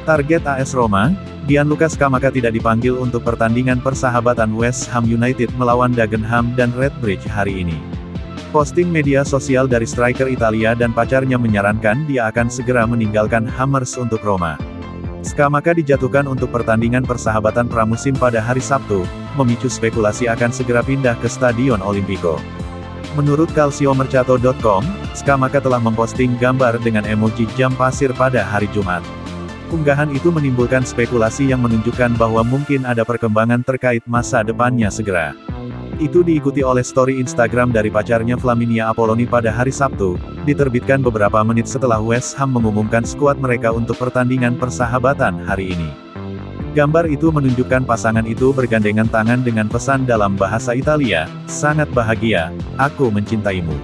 Target AS Roma, Gianluca Scamacca tidak dipanggil untuk pertandingan persahabatan West Ham United melawan Dagenham dan Redbridge hari ini. Posting media sosial dari striker Italia dan pacarnya menyarankan dia akan segera meninggalkan Hammers untuk Roma. Scamacca dijatuhkan untuk pertandingan persahabatan pramusim pada hari Sabtu, memicu spekulasi akan segera pindah ke Stadion Olimpico. Menurut calciomercato.com, Scamacca telah memposting gambar dengan emoji jam pasir pada hari Jumat. Unggahan itu menimbulkan spekulasi yang menunjukkan bahwa mungkin ada perkembangan terkait masa depannya segera. Itu diikuti oleh story Instagram dari pacarnya Flaminia Apolloni pada hari Sabtu, diterbitkan beberapa menit setelah West Ham mengumumkan skuad mereka untuk pertandingan persahabatan hari ini. Gambar itu menunjukkan pasangan itu bergandengan tangan dengan pesan dalam bahasa Italia, "Sangat bahagia, aku mencintaimu."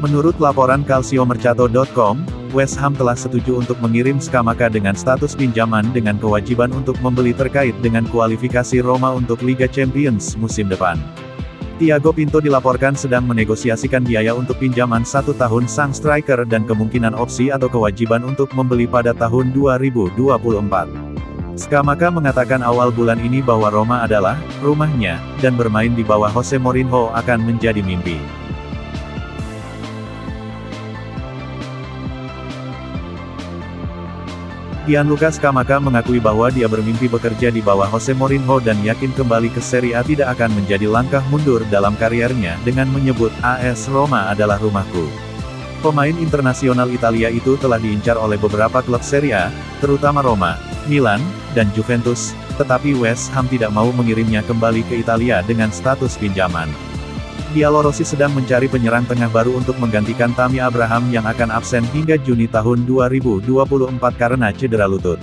Menurut laporan calciomercato.com, West Ham telah setuju untuk mengirim Scamacca dengan status pinjaman dengan kewajiban untuk membeli terkait dengan kualifikasi Roma untuk Liga Champions musim depan. Thiago Pinto dilaporkan sedang menegosiasikan biaya untuk pinjaman 1 tahun sang striker dan kemungkinan opsi atau kewajiban untuk membeli pada tahun 2024. Scamacca mengatakan awal bulan ini bahwa Roma adalah rumahnya, dan bermain di bawah Jose Mourinho akan menjadi mimpi. Gianluca Scamacca mengakui bahwa dia bermimpi bekerja di bawah Jose Mourinho dan yakin kembali ke Serie A tidak akan menjadi langkah mundur dalam kariernya dengan menyebut AS Roma adalah rumahku. Pemain internasional Italia itu telah diincar oleh beberapa klub Serie A, terutama Roma, Milan, dan Juventus, tetapi West Ham tidak mau mengirimnya kembali ke Italia dengan status pinjaman. Giallorossi sedang mencari penyerang tengah baru untuk menggantikan Tammy Abraham yang akan absen hingga Juni tahun 2024 karena cedera lutut.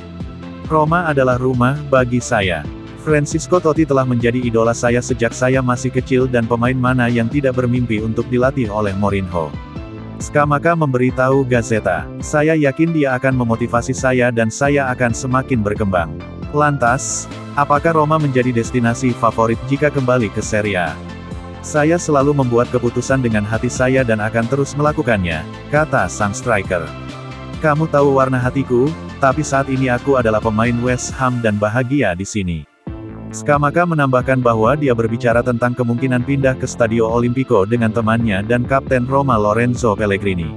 Roma adalah rumah bagi saya. Francesco Totti telah menjadi idola saya sejak saya masih kecil dan pemain mana yang tidak bermimpi untuk dilatih oleh Mourinho. Scamacca memberitahu Gazzetta, "Saya yakin dia akan memotivasi saya dan saya akan semakin berkembang." Lantas, apakah Roma menjadi destinasi favorit jika kembali ke Serie A? "Saya selalu membuat keputusan dengan hati saya dan akan terus melakukannya," kata sang striker. "Kamu tahu warna hatiku, tapi saat ini aku adalah pemain West Ham dan bahagia di sini." Scamacca menambahkan bahwa dia berbicara tentang kemungkinan pindah ke Stadio Olimpico dengan temannya dan kapten Roma Lorenzo Pellegrini.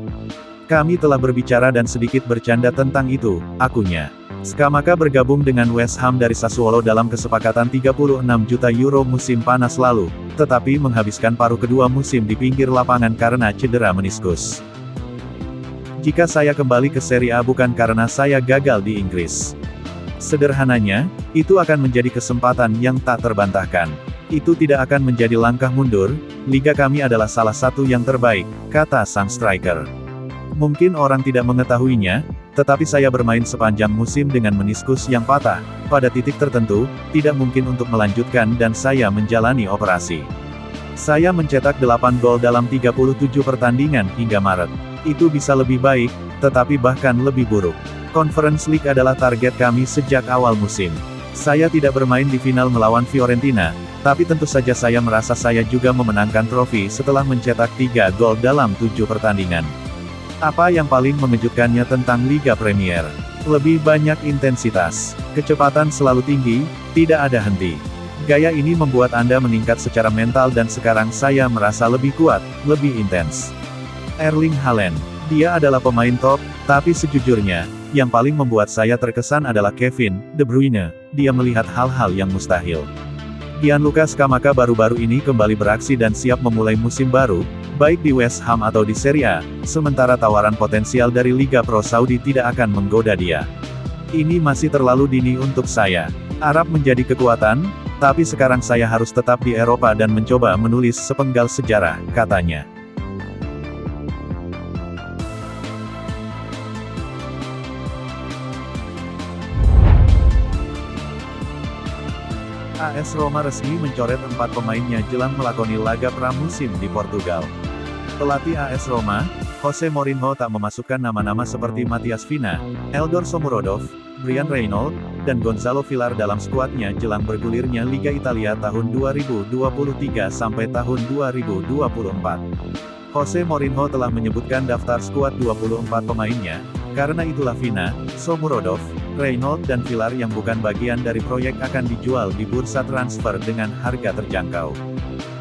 "Kami telah berbicara dan sedikit bercanda tentang itu," akunya. Scamacca bergabung dengan West Ham dari Sassuolo dalam kesepakatan 36 juta euro musim panas lalu, tetapi menghabiskan paruh kedua musim di pinggir lapangan karena cedera meniskus. "Jika saya kembali ke Serie A bukan karena saya gagal di Inggris. Sederhananya, itu akan menjadi kesempatan yang tak terbantahkan. Itu tidak akan menjadi langkah mundur, liga kami adalah salah satu yang terbaik," kata sang striker. "Mungkin orang tidak mengetahuinya, tetapi saya bermain sepanjang musim dengan meniskus yang patah. Pada titik tertentu, tidak mungkin untuk melanjutkan dan saya menjalani operasi. Saya mencetak 8 gol dalam 37 pertandingan hingga Maret. Itu bisa lebih baik, tetapi bahkan lebih buruk. Conference League adalah target kami sejak awal musim. Saya tidak bermain di final melawan Fiorentina, tapi tentu saja saya merasa saya juga memenangkan trofi setelah mencetak 3 gol dalam 7 pertandingan. Apa yang paling mengejutkannya tentang Liga Premier? Lebih banyak intensitas. Kecepatan selalu tinggi, tidak ada henti. Gaya ini membuat Anda meningkat secara mental dan sekarang saya merasa lebih kuat, lebih intens." Erling Haaland. Dia adalah pemain top, tapi sejujurnya, yang paling membuat saya terkesan adalah Kevin De Bruyne. Dia melihat hal-hal yang mustahil. Gianluca Scamacca baru-baru ini kembali beraksi dan siap memulai musim baru, baik di West Ham atau di Serie A, sementara tawaran potensial dari Liga Pro Saudi tidak akan menggoda dia. "Ini masih terlalu dini untuk saya. Arab menjadi kekuatan, tapi sekarang saya harus tetap di Eropa dan mencoba menulis sepenggal sejarah," katanya. AS Roma resmi mencoret 4 pemainnya jelang melakoni laga pramusim di Portugal. Pelatih AS Roma, Jose Mourinho tak memasukkan nama-nama seperti Matias Vina, Eldor Shomurodov, Bryan Reynolds, dan Gonzalo Villar dalam skuadnya jelang bergulirnya Liga Italia tahun 2023 sampai tahun 2024. Jose Mourinho telah menyebutkan daftar skuad 24 pemainnya, karena itulah Vina, Shomurodov, Reynolds dan Villar yang bukan bagian dari proyek akan dijual di bursa transfer dengan harga terjangkau.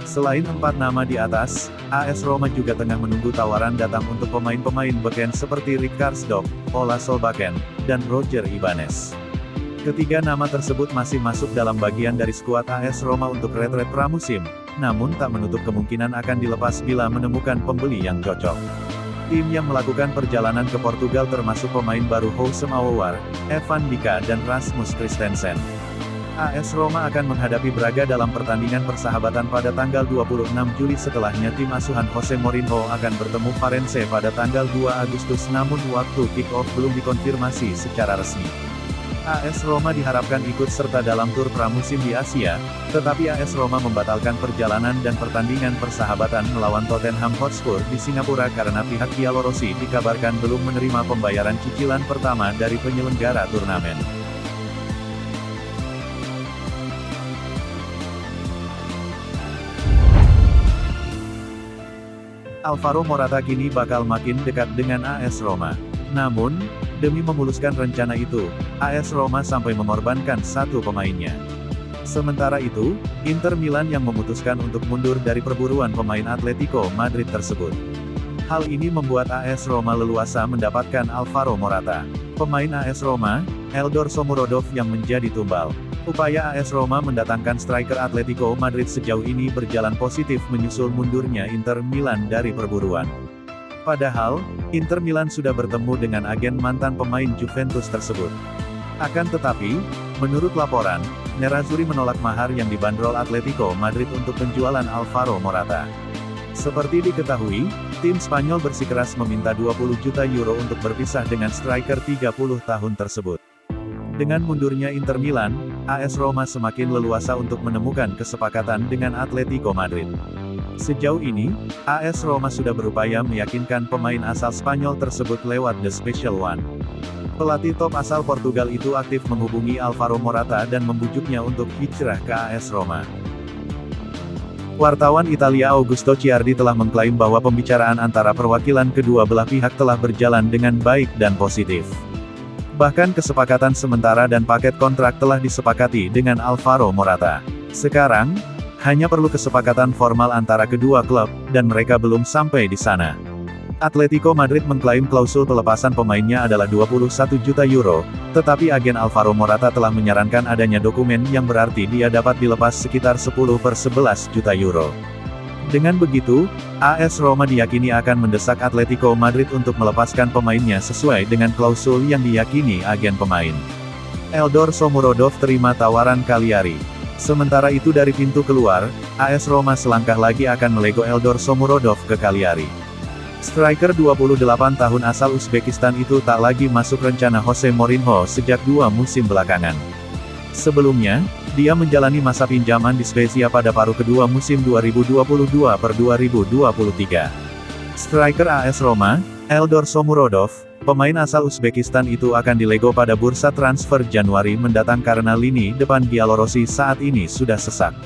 Selain 4 nama di atas, AS Roma juga tengah menunggu tawaran datang untuk pemain-pemain beken seperti Rick Karsdorp, Ola Solbakken, dan Roger Ibanez. Ketiga nama tersebut masih masuk dalam bagian dari skuad AS Roma untuk retret pramusim, namun tak menutup kemungkinan akan dilepas bila menemukan pembeli yang cocok. Tim yang melakukan perjalanan ke Portugal termasuk pemain baru Houssem Aouar, Evan Dika dan Rasmus Christensen. AS Roma akan menghadapi Braga dalam pertandingan persahabatan pada tanggal 26 Juli setelahnya tim asuhan Jose Mourinho akan bertemu Farense pada tanggal 2 Agustus namun waktu kick-off belum dikonfirmasi secara resmi. AS Roma diharapkan ikut serta dalam tur pramusim di Asia, tetapi AS Roma membatalkan perjalanan dan pertandingan persahabatan melawan Tottenham Hotspur di Singapura karena pihak Giallorossi dikabarkan belum menerima pembayaran cicilan pertama dari penyelenggara turnamen. Alvaro Morata kini bakal makin dekat dengan AS Roma. Namun, demi memuluskan rencana itu, AS Roma sampai mengorbankan satu pemainnya. Sementara itu, Inter Milan yang memutuskan untuk mundur dari perburuan pemain Atletico Madrid tersebut. Hal ini membuat AS Roma leluasa mendapatkan Alvaro Morata. Pemain AS Roma, Eldor Shomurodov yang menjadi tumbal. Upaya AS Roma mendatangkan striker Atletico Madrid sejauh ini berjalan positif menyusul mundurnya Inter Milan dari perburuan. Padahal, Inter Milan sudah bertemu dengan agen mantan pemain Juventus tersebut. Akan tetapi, menurut laporan, Nerazzurri menolak mahar yang dibanderol Atletico Madrid untuk penjualan Alvaro Morata. Seperti diketahui, tim Spanyol bersikeras meminta 20 juta euro untuk berpisah dengan striker 30 tahun tersebut. Dengan mundurnya Inter Milan, AS Roma semakin leluasa untuk menemukan kesepakatan dengan Atletico Madrid. Sejauh ini, AS Roma sudah berupaya meyakinkan pemain asal Spanyol tersebut lewat The Special One. Pelatih top asal Portugal itu aktif menghubungi Alvaro Morata dan membujuknya untuk hijrah ke AS Roma. Wartawan Italia Augusto Ciardi telah mengklaim bahwa pembicaraan antara perwakilan kedua belah pihak telah berjalan dengan baik dan positif. Bahkan kesepakatan sementara dan paket kontrak telah disepakati dengan Alvaro Morata. Sekarang, hanya perlu kesepakatan formal antara kedua klub, dan mereka belum sampai di sana. Atletico Madrid mengklaim klausul pelepasan pemainnya adalah 21 juta euro, tetapi agen Alvaro Morata telah menyarankan adanya dokumen yang berarti dia dapat dilepas sekitar 10/11 juta euro. Dengan begitu, AS Roma diyakini akan mendesak Atletico Madrid untuk melepaskan pemainnya sesuai dengan klausul yang diyakini agen pemain. Eldor Shomurodov terima tawaran Cagliari. Sementara itu dari pintu keluar, AS Roma selangkah lagi akan melego Eldor Shomurodov ke Cagliari. Striker 28 tahun asal Uzbekistan itu tak lagi masuk rencana Jose Mourinho sejak 2 musim belakangan. Sebelumnya, dia menjalani masa pinjaman di Spezia pada paruh kedua musim 2022/2023. Striker AS Roma, Eldor Shomurodov, pemain asal Uzbekistan itu akan dilego pada bursa transfer Januari mendatang karena lini depan Giallorossi saat ini sudah sesak.